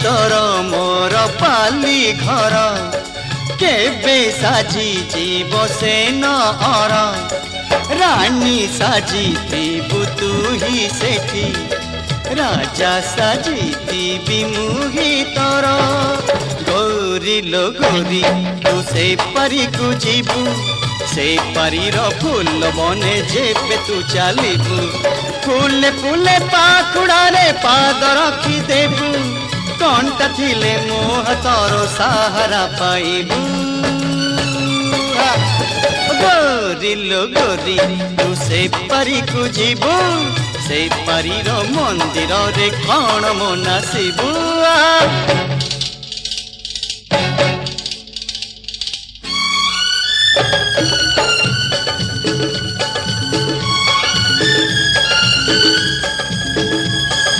तोर मोर पाली घर केबे साजी जीव से न अर रानी साजिबु तू ही सेठी राजा साजिबी मुही तोर गौरी लो गौरी तू से परी को जीबू से परीर फूल बने जेबे तू चलबू फूले फूले पाखुड़े पाद रखी देबू कंटा थिले मोह तोर सहारा पाइबू गोरी लो गोरी तू से परी को जीबू से परीर मंदिर रे कौन मनासिबू।